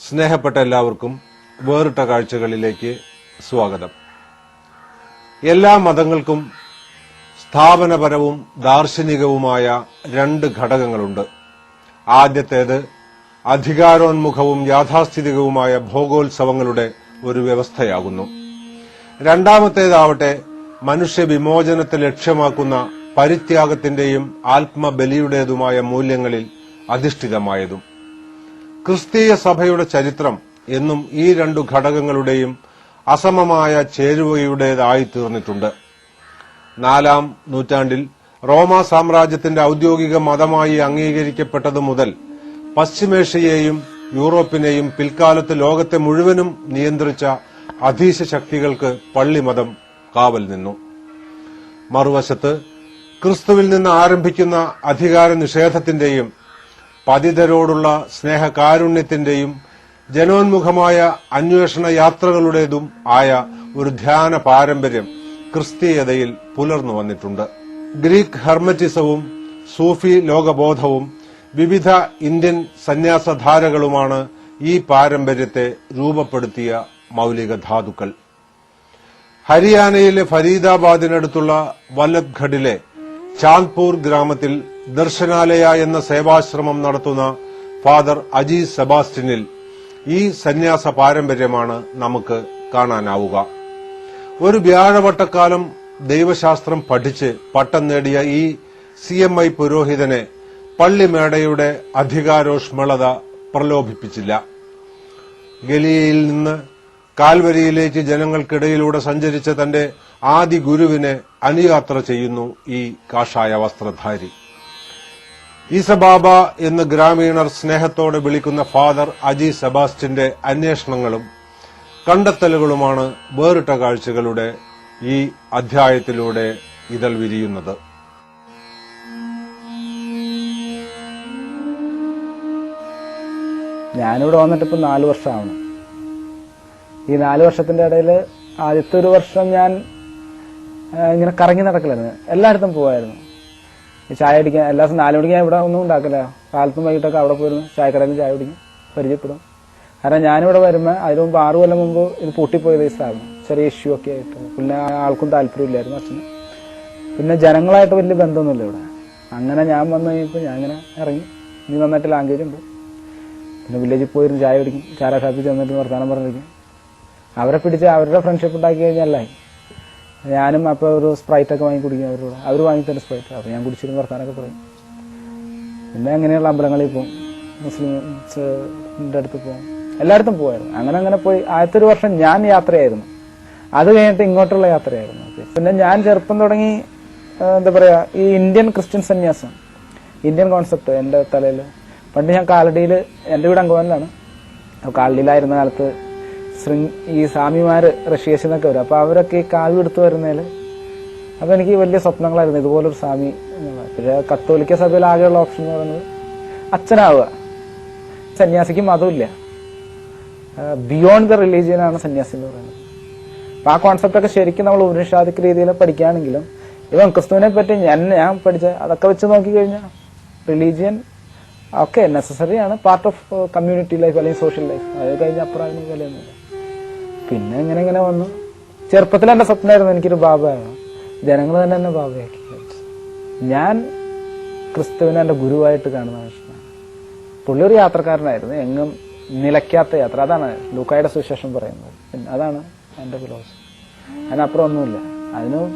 സ്നേഹപ്പെട്ട എല്ലാവർക്കും വേറിട്ട കാഴ്ചകളിലേക്ക് സ്വാഗതം. എല്ലാ മതങ്ങൾക്കും സ്ഥാപനപരവും ദാർശനികവുമായ രണ്ട് ഘടകങ്ങളുണ്ട്. ആദ്യത്തേത് അധികാരോന്മുഖവും യാഥാസ്ഥിതികവുമായ ഭോഗോത്സവങ്ങളുടെ ഒരു വ്യവസ്ഥയാകുന്നു. രണ്ടാമത്തേതാവട്ടെ മനുഷ്യവിമോചനത്തെ ലക്ഷ്യമാക്കുന്ന പരിത്യാഗത്തിന്റെയും ആത്മബലിയുടേതുമായ മൂല്യങ്ങളിൽ അധിഷ്ഠിതമായതും. ക്രിസ്തീയ സഭയുടെ ചരിത്രം എന്നും ഈ രണ്ടു ഘടകങ്ങളുടെയും അസമമായ ചേരുവയുടേതായിത്തീർന്നിട്ടുണ്ട്. 4-ാം നൂറ്റാണ്ടിൽ റോമാ സാമ്രാജ്യത്തിന്റെ ഔദ്യോഗിക മതമായി അംഗീകരിക്കപ്പെട്ടതു മുതൽ പശ്ചിമേഷ്യയെയും യൂറോപ്പിനെയും പിൽക്കാലത്ത് ലോകത്തെ മുഴുവനും നിയന്ത്രിച്ച അധീശ ശക്തികൾക്ക് പള്ളിമതം കാവൽ നിന്നു. മറുവശത്ത് ക്രിസ്തുവിൽ നിന്ന് ആരംഭിക്കുന്ന അധികാര നിഷേധത്തിന്റെയും പതിതരോടുള്ള സ്നേഹകാരുണ്യത്തിന്റെയും ജനോന്മുഖമായ അന്വേഷണ യാത്രകളുടേതും ആയ ഒരു ധ്യാന പാരമ്പര്യം ക്രിസ്തീയതയിൽ പുലർന്നു വന്നിട്ടുണ്ട്. ഗ്രീക്ക് ഹെർമറ്റിസവും സൂഫി ലോകബോധവും വിവിധ ഇന്ത്യൻ സന്യാസധാരകളുമാണ് ഈ പാരമ്പര്യത്തെ രൂപപ്പെടുത്തിയ മൌലിക ധാതുക്കൾ. ഹരിയാനയിലെ ഫരീദാബാദിനടുത്തുള്ള വല്ലഭ്ഗഡിലെ ചാന്ദ്പൂർ ഗ്രാമത്തിൽ ദർശനാലയ എന്ന സേവാശ്രമം നടത്തുന്ന ഫാദർ അജി സെബാസ്റ്റ്യനിൽ ഈ സന്യാസ പാരമ്പര്യമാണ് നമുക്ക് കാണാനാവുക. ഒരു വ്യാഴവട്ടക്കാലം ദൈവശാസ്ത്രം പഠിച്ച് പട്ടം നേടിയ ഈ CMI പുരോഹിതനെ പള്ളിമേടയുടെ അധികാരോഷ്മളത പ്രലോഭിപ്പിച്ചില്ല. ഗലീലയിൽ നിന്ന് കാൽവരിയിലേക്ക് ജനങ്ങൾക്കിടയിലൂടെ സഞ്ചരിച്ച തന്റെ ആദി ഗുരുവിനെ അനുയാത്ര ചെയ്യുന്നു ഈ കാഷായ വസ്ത്രധാരി. ഈസബാബ എന്ന് ഗ്രാമീണർ സ്നേഹത്തോടെ വിളിക്കുന്ന ഫാദർ അജി സെബാസ്റ്റ്യന്റെ അന്വേഷണങ്ങളും കണ്ടെത്തലുകളുമാണ് വേറിട്ട കാഴ്ചകളുടെ ഈ അധ്യായത്തിലൂടെ ഇതൾ വിരിയുന്നത്. ഞാനിവിടെ വന്നിട്ട് ഇപ്പം 4 വർഷമാണ്. ഈ 4 വർഷത്തിന്റെ ഇടയിൽ ആദ്യത്തെ ഒരു വർഷം ഞാൻ ഇങ്ങനെ കറങ്ങി നടക്കലായിരുന്നു. എല്ലായിടത്തും പോവായിരുന്നു. ഈ ചായ അടിക്കാൻ എല്ലാ ദിവസം 4 മണിക്ക് ഞാൻ ഇവിടെ ഒന്നും ഉണ്ടാക്കില്ല. കാലത്തും വൈകിട്ടൊക്കെ അവിടെ പോയിരുന്നു ചായക്കടയിൽ ചായ കുടിക്കും, പരിചയപ്പെടും. കാരണം ഞാനിവിടെ വരുമ്പോൾ അതിന് മുമ്പ് 6 കൊല്ലം മുമ്പ് ഇത് പൂട്ടിപ്പോയത് ഈ സ്ഥാപനം. ചെറിയ ഇഷ്യൂ ഒക്കെ ആയിട്ട് പിന്നെ ആൾക്കും താല്പര്യമില്ലായിരുന്നു അച്ഛന്. പിന്നെ ജനങ്ങളായിട്ട് വലിയ ബന്ധമൊന്നുമില്ല ഇവിടെ. അങ്ങനെ ഞാൻ വന്നു കഴിഞ്ഞപ്പോൾ ഞാൻ ഇങ്ങനെ ഇറങ്ങി. ഇനി നന്നായിട്ട് ലാംഗ്വേജ് ഉണ്ട്. പിന്നെ വില്ലേജിൽ പോയിരുന്നു ചായ കുടിക്കും, ചാര ഷാപ്പിൽ ചെന്നിട്ട് വർത്തമാനം പറഞ്ഞിരിക്കും. അവരെ പിടിച്ച് അവരുടെ ഫ്രണ്ട്ഷിപ്പ് ഉണ്ടാക്കി കഴിഞ്ഞാലായി. ഞാനും അപ്പോൾ ഒരു സ്പ്രൈറ്റൊക്കെ വാങ്ങി കുടിക്കും അവരോട്. അവർ വാങ്ങിത്തന്നെ സ്പ്രൈറ്റ്. അപ്പോൾ ഞാൻ കുടിച്ചിരുന്ന് വർത്തമാനമൊക്കെ പറയും. പിന്നെ അങ്ങനെയുള്ള അമ്പലങ്ങളിൽ പോകും, മുസ്ലിംസിന്റെ അടുത്ത് പോകും, എല്ലായിടത്തും പോയായിരുന്നു. അങ്ങനെ പോയി ആദ്യത്തെ ഒരു വർഷം ഞാൻ യാത്രയായിരുന്നു. അത് കഴിഞ്ഞിട്ട് ഇങ്ങോട്ടുള്ള യാത്രയായിരുന്നു. പിന്നെ ഞാൻ ചെറുപ്പം തുടങ്ങി എന്താ പറയുക, ഈ ഇന്ത്യൻ ക്രിസ്ത്യൻ സന്യാസം, ഇന്ത്യൻ കോൺസെപ്റ്റ് എൻ്റെ തലയിൽ. പണ്ട് ഞാൻ കാലടിയിൽ, എൻ്റെ വീട് അങ്കമാലിലാണ്. അപ്പോൾ കാലടിയിലായിരുന്ന കാലത്ത് ഈ സ്വാമിമാര് ഋഷികേശ് എന്നൊക്കെ വരും. അപ്പോൾ അവരൊക്കെ ഈ കാവ്യം എടുത്തു വരുന്നതിൽ അപ്പോൾ എനിക്ക് വലിയ സ്വപ്നങ്ങളായിരുന്നു ഇതുപോലൊരു സ്വാമി എന്നുള്ളത്. പിന്നെ കത്തോലിക്ക സഭയിൽ ആകെയുള്ള ഓപ്ഷൻ എന്ന് പറയുന്നത് അച്ഛനാവുക. സന്യാസിക്ക് മതമില്ല, ബിയോണ്ട് ദ റിലീജിയനാണ് സന്യാസി എന്ന് പറയുന്നത്. അപ്പം ആ കോൺസെപ്റ്റൊക്കെ ശരിക്കും നമ്മൾ ഉപനിഷാദിക് രീതിയിൽ പഠിക്കുകയാണെങ്കിലും ഇവൻ ക്രിസ്തുവിനെ പറ്റി ഞാൻ പഠിച്ച അതൊക്കെ വെച്ച് നോക്കിക്കഴിഞ്ഞാൽ റിലീജിയൻ ഒക്കെ നെസസറി ആണ്, പാർട്ട് ഓഫ് കമ്മ്യൂണിറ്റി ലൈഫ് അല്ലെങ്കിൽ സോഷ്യൽ ലൈഫ്. അത് കഴിഞ്ഞ അപ്പുറം അതിന് വിലയൊന്നുമില്ല. പിന്നെ ഇങ്ങനെ വന്നു. ചെറുപ്പത്തിൽ എൻ്റെ സ്വപ്നമായിരുന്നു എനിക്കൊരു ബാബയാണ്. ജനങ്ങൾ തന്നെ എന്നെ ബാബയാക്കി. ഞാൻ ക്രിസ്തുവിനെ എൻ്റെ ഗുരുവായിട്ട് കാണുന്ന മനുഷ്യനാണ്. പുള്ളി ഒരു യാത്രക്കാരനായിരുന്നു, എങ്ങും നിലയ്ക്കാത്ത യാത്ര. അതാണ് ലൂക്കായുടെ സുവിശേഷം പറയുന്നത്. അതാണ് എൻ്റെ ഫിലോസഫി. അതിനപ്പുറം ഒന്നുമില്ല. അതിനും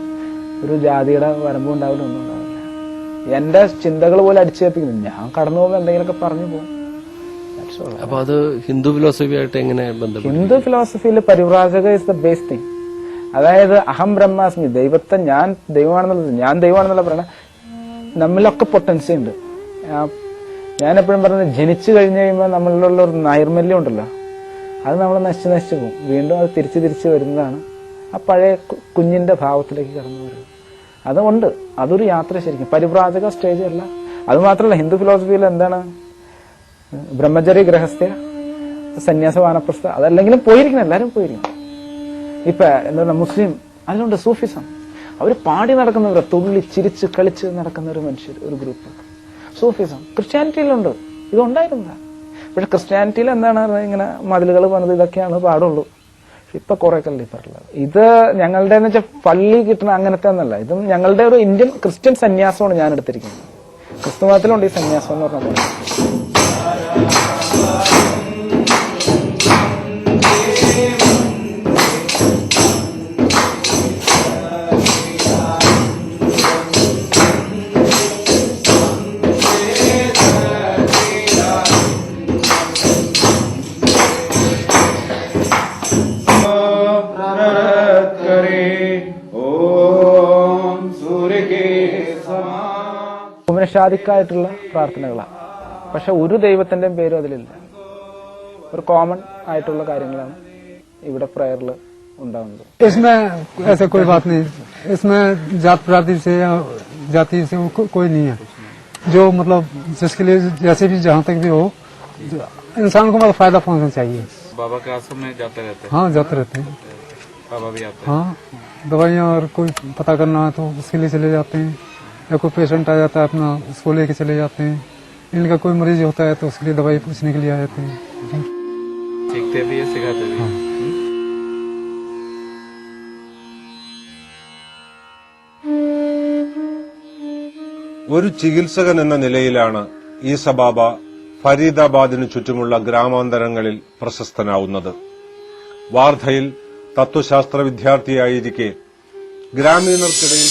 ഒരു ജാതിയുടെ വരമ്പും ഉണ്ടാവില്ല, ഒന്നും ഉണ്ടാവില്ല. എന്റെ ചിന്തകൾ പോലെ അടിച്ചേൽപ്പിക്കുന്നു. ഞാൻ കടന്നു പോകുമ്പോൾ എന്തെങ്കിലുമൊക്കെ പറഞ്ഞു പോകും. അപ്പൊ അത് ഹിന്ദു ഫിലോസഫി ആയിട്ട് എങ്ങനെ ബന്ധം? ഹിന്ദു ഫിലോസഫിയിൽ പരിവ്രാജക ഇസ് ദ ബേസ് തിങ്. അതായത് അഹം ബ്രഹ്മാസ്മി, ദൈവത്തെ ഞാൻ ദൈവമാണെന്നുള്ളത്, ഞാൻ ദൈവമാണെന്നുള്ള പറയണ നമ്മളിലൊക്കെ പൊട്ടൻസി ഉണ്ട്. ഞാൻ എപ്പോഴും പറയുന്നത്, ജനിച്ചു കഴിഞ്ഞ് കഴിയുമ്പോൾ നമ്മളിലുള്ള ഒരു നൈർമല്യം ഉണ്ടല്ലോ, അത് നമ്മൾ നശിച്ചു പോകും. വീണ്ടും അത് തിരിച്ച് വരുന്നതാണ് ആ പഴയ കുഞ്ഞിന്റെ ഭാവത്തിലേക്ക് കടന്നു വരുന്നത്. അതുകൊണ്ട് അതൊരു യാത്ര ശരിക്കും പരിവ്രാജക സ്റ്റേജ് അല്ല. അതുമാത്രമല്ല, ഹിന്ദു ഫിലോസഫിയിൽ എന്താണ് ബ്രഹ്മചര്യ, ഗൃഹസ്ഥ, സന്യാസ, വാനപ്രസ്ഥ, അതല്ലെങ്കിലും പോയിരിക്കണം, എല്ലാവരും പോയിരിക്കണം. ഇപ്പൊ എന്താണ് മുസ്ലിം, അതിലുണ്ട് സൂഫിസം. അവർ പാടി നടക്കുന്നവർ, തുള്ളി ചിരിച്ച് കളിച്ച് നടക്കുന്ന ഒരു മനുഷ്യർ, ഒരു ഗ്രൂപ്പ്. സൂഫിസം ക്രിസ്ത്യാനിറ്റിയിലുണ്ട്, ഇതുണ്ടായിരുന്നില്ല. പക്ഷെ ക്രിസ്ത്യാനിറ്റിയിൽ എന്താണ് പറഞ്ഞാൽ ഇങ്ങനെ മതിലുകൾ പണിത് ഇതൊക്കെയാണ് പാടുള്ളൂ. പക്ഷെ ഇപ്പൊ കുറെ കല്ലിപ്പറുള്ളത് ഇത് ഞങ്ങളുടെ എന്ന് വെച്ചാൽ പള്ളി കിട്ടണ അങ്ങനത്തെ ഒന്നല്ല. ഇതും ഞങ്ങളുടെ ഒരു ഇന്ത്യൻ ക്രിസ്ത്യൻ സന്യാസമാണ് ഞാൻ എടുത്തിരിക്കുന്നത്. ക്രിസ്തു മതത്തിലുണ്ട് ഈ സന്യാസം എന്ന് പറഞ്ഞ പോലെ. ഉപനിഷാദിക്കായിട്ടുള്ള പ്രാർത്ഥനകളാണ്. പക്ഷെ ഒരു ദൈവത്തിന്റെയും പേരും അതിലില്ല. ഒരു കോമൺ ആയിട്ടുള്ള കാര്യങ്ങളാണ് ഇവിടെ പ്രയറിൽ ഉണ്ടാവുന്നത്. इसमें ऐसा कोई बात नहीं, इसमें जात पाति से या जाति से कोई नहीं है. जो मतलब जिसके लिए जैसे भी जहाँ तक भी हो, इंसान को मतलब फायदा पहुँचना चाहिए. बाबा के आश्रम में जाते रहते हैं? हाँ, जाते रहते हैं. बाबा भी आते हैं? हाँ, दवाइयाँ और कोई पता करना है तो उसके लिए चले जाते हैं, या कोई पेशेंट आ जाता है अपना उसको लेके चले जाते हैं. इनका कोई मरीज होता है तो उसके लिए दवाई पूछने के लिए आ जाते हैं. सीखते भी है, सिखाते भी है. ഒരു ചികിത്സകൻ എന്ന നിലയിലാണ് ഈസബാബ ഫരീദാബാദിനു ചുറ്റുമുള്ള ഗ്രാമാന്തരങ്ങളിൽ പ്രശസ്തനാവുന്നത്. വാർധയിൽ തത്വശാസ്ത്ര വിദ്യാർത്ഥിയായിരിക്കെ ഗ്രാമീണർക്കിടയിൽ